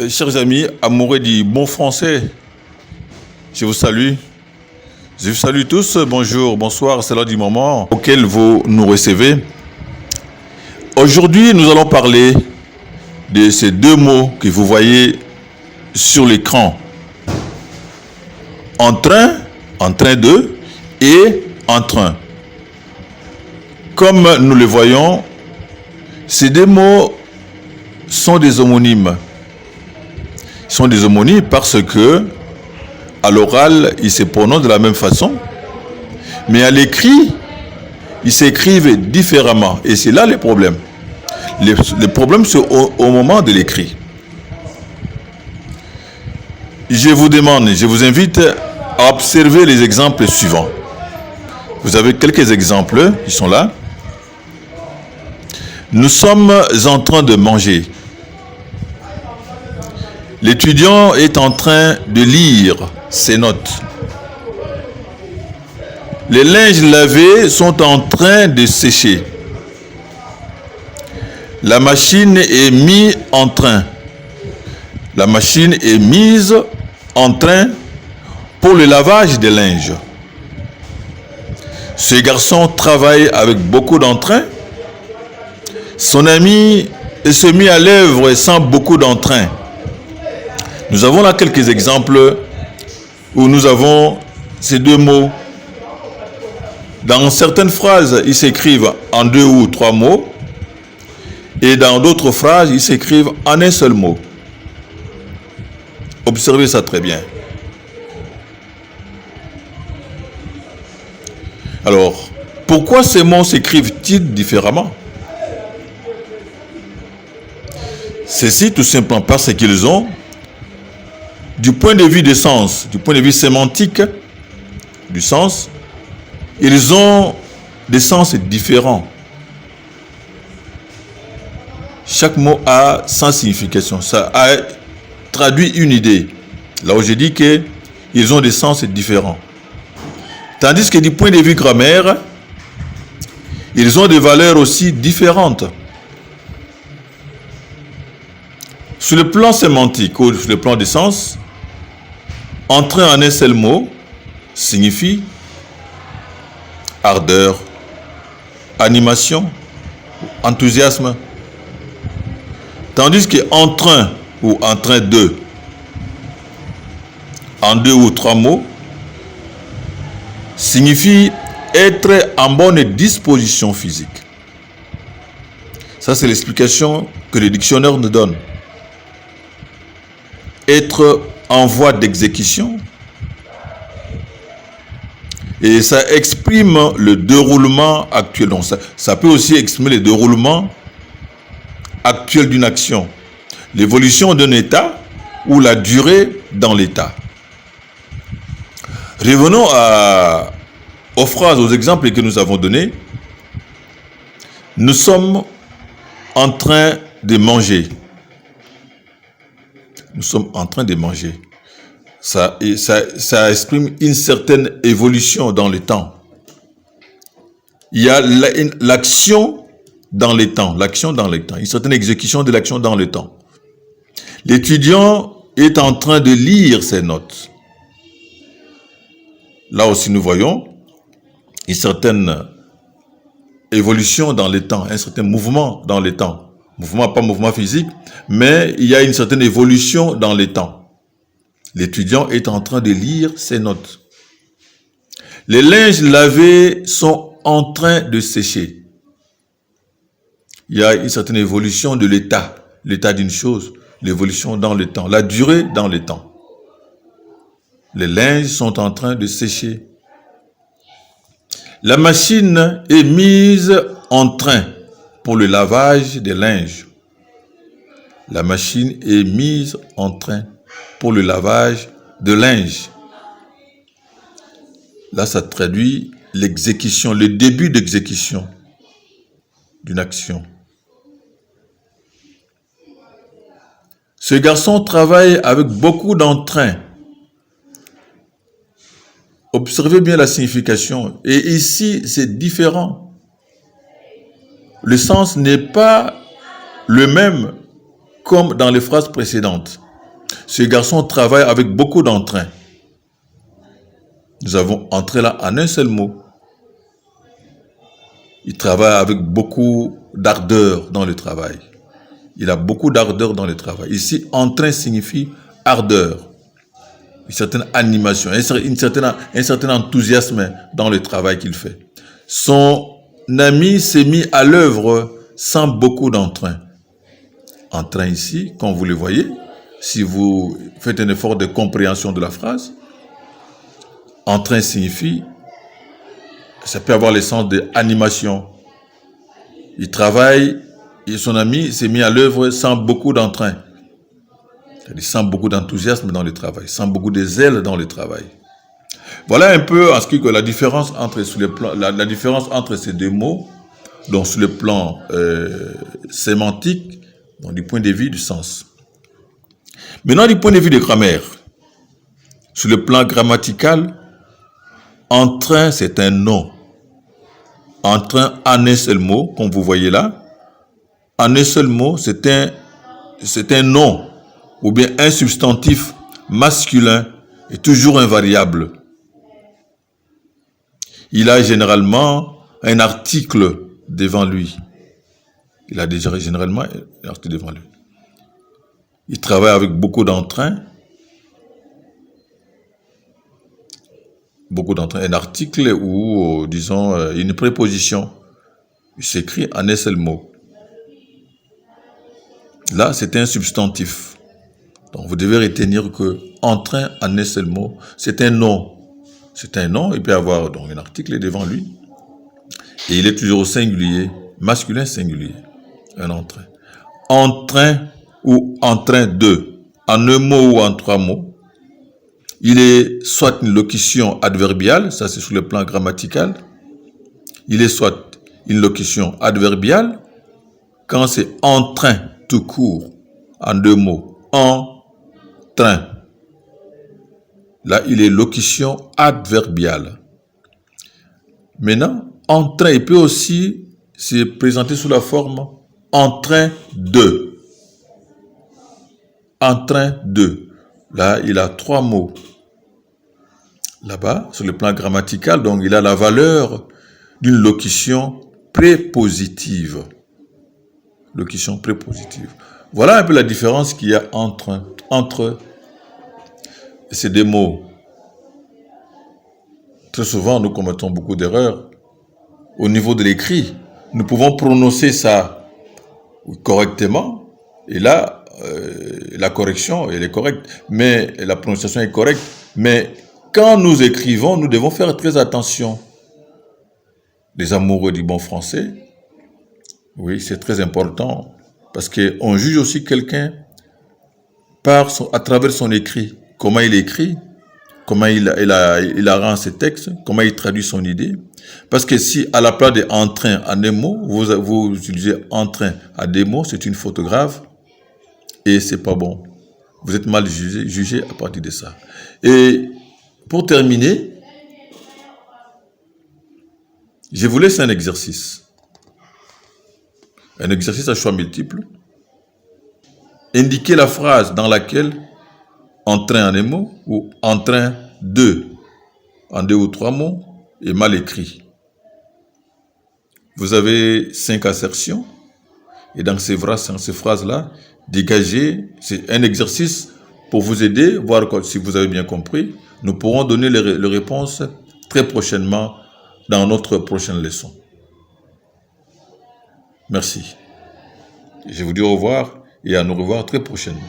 Chers amis, amoureux du bon français, je vous salue. Je vous salue tous. Bonjour, bonsoir, c'est l'heure du moment auquel vous nous recevez. Aujourd'hui, nous allons parler de ces deux mots que vous voyez sur l'écran. En train de et en train. Comme nous le voyons, ces deux mots sont des homonymes. Ils sont des homonymes parce que à l'oral, ils se prononcent de la même façon, mais à l'écrit, ils s'écrivent différemment. Et c'est là le problème. Le problème, c'est au moment de l'écrit. Je vous invite à observer les exemples suivants. Vous avez quelques exemples qui sont là. Nous sommes en train de manger. L'étudiant est en train de lire ses notes. Les linges lavés sont en train de sécher. La machine est mise en train. La machine est mise en train pour le lavage des linges. Ce garçon travaille avec beaucoup d'entrain. Son ami se mit à l'œuvre sans beaucoup d'entrain. Nous avons là quelques exemples où nous avons ces deux mots. Dans certaines phrases, ils s'écrivent en 2 ou 3 mots. Et dans d'autres phrases, ils s'écrivent en un seul mot. Observez ça très bien. Alors, pourquoi ces mots s'écrivent-ils différemment? Ceci tout simplement parce qu'ils ont, du point de vue des sens, du point de vue sémantique du sens, ils ont des sens différents. Chaque mot a sa signification. Ça a traduit une idée. Là où j'ai dit qu'ils ont des sens différents. Tandis que du point de vue grammaire, ils ont des valeurs aussi différentes. Sur le plan sémantique ou sur le plan des sens, entrer en un seul mot signifie ardeur, animation, enthousiasme. Tandis que en train ou en train de, en 2 ou 3 mots, signifie être en bonne disposition physique. Ça, c'est l'explication que le dictionnaire nous donne. Être en voie d'exécution. Et ça exprime le déroulement actuel. Donc ça peut aussi exprimer le déroulement actuel d'une action. L'évolution d'un état ou la durée dans l'état. Revenons aux phrases, aux exemples que nous avons donnés. Nous sommes en train de manger. Nous sommes en train de manger. Ça exprime une certaine évolution dans le temps. Il y a l'action dans le temps, une certaine exécution de l'action dans le temps. L'étudiant est en train de lire ses notes. Là aussi, nous voyons une certaine évolution dans le temps, un certain mouvement dans le temps. Mouvement, pas mouvement physique, mais il y a une certaine évolution dans le temps. L'étudiant est en train de lire ses notes. Les linges lavés sont en train de sécher. Il y a une certaine évolution de l'état d'une chose, l'évolution dans le temps, la durée dans le temps. Les linges sont en train de sécher. La machine est mise en train pour le lavage des linges. La machine est mise en train pour le lavage de linge. Là, ça traduit l'exécution, le début d'exécution d'une action. Ce garçon travaille avec beaucoup d'entrain. Observez bien la signification. Et ici, c'est différent. Le sens n'est pas le même comme dans les phrases précédentes. Ce garçon travaille avec beaucoup d'entrain. Nous avons entré là en un seul mot. Il travaille avec beaucoup d'ardeur dans le travail. Il a beaucoup d'ardeur dans le travail. Ici, entrain signifie ardeur, une certaine animation, un certain enthousiasme dans le travail qu'il fait. Son ami s'est mis à l'œuvre sans beaucoup d'entrain. Entrain ici, comme vous le voyez, si vous faites un effort de compréhension de la phrase, entrain signifie, ça peut avoir le sens d'animation. Il travaille et son ami s'est mis à l'œuvre sans beaucoup d'entrain. C'est-à-dire sans beaucoup d'enthousiasme dans le travail, sans beaucoup de zèle dans le travail. Voilà un peu en ce qui est la différence entre, la différence entre ces deux mots, donc sur le plan sémantique, donc du point de vue du sens. Maintenant, du point de vue de grammaire, sur le plan grammatical, entrain, c'est un nom. Entrain en un seul mot, comme vous voyez là. En un seul mot, c'est un nom, ou bien un substantif masculin et toujours invariable. Il a généralement un article devant lui. Il a déjà généralement un article devant lui. Il travaille avec beaucoup d'entrain. Beaucoup d'entrain. Un article ou, disons, une préposition. Il s'écrit en un seul mot. Là, c'est un substantif. Donc, vous devez retenir que entrain en un seul mot, c'est un nom. C'est un nom, il peut avoir donc un article devant lui. Et il est toujours au singulier, masculin singulier. Un entrain. Entrain ou entrain de, en un mot ou en trois mots. Il est soit une locution adverbiale, ça c'est sur le plan grammatical. Il est soit une locution adverbiale, quand c'est entrain tout court, en deux mots. En train. Là, il est locution adverbiale. Maintenant, entrain, il peut aussi se présenter sous la forme entrain de. Entrain de. Là, il a trois mots. Là-bas, sur le plan grammatical, donc il a la valeur d'une locution prépositive. Locution prépositive. Voilà un peu la différence qu'il y a entre ces deux mots. Très souvent, nous commettons beaucoup d'erreurs au niveau de l'écrit. Nous pouvons prononcer ça correctement, et là, la correction, elle est correcte, mais la prononciation est correcte, mais quand nous écrivons, nous devons faire très attention. Les amoureux du bon français, oui, c'est très important, parce qu'on juge aussi quelqu'un à travers son écrit. Comment il écrit, comment il arrange ses textes, comment il traduit son idée. Parce que si à la place de entrain en un mot, vous utilisez entrain à deux mots, c'est une faute grave et c'est pas bon. Vous êtes mal jugé à partir de ça. Et pour terminer, je vous laisse un exercice. Un exercice à choix multiples. Indiquez la phrase dans laquelle entrain en un mot ou entrain de en deux ou trois mots est mal écrit. Vous avez 5 assertions et dans ces phrases-là, dégagez, c'est un exercice pour vous aider, voir si vous avez bien compris. Nous pourrons donner les réponses très prochainement dans notre prochaine leçon. Merci. Je vous dis au revoir et à nous revoir très prochainement.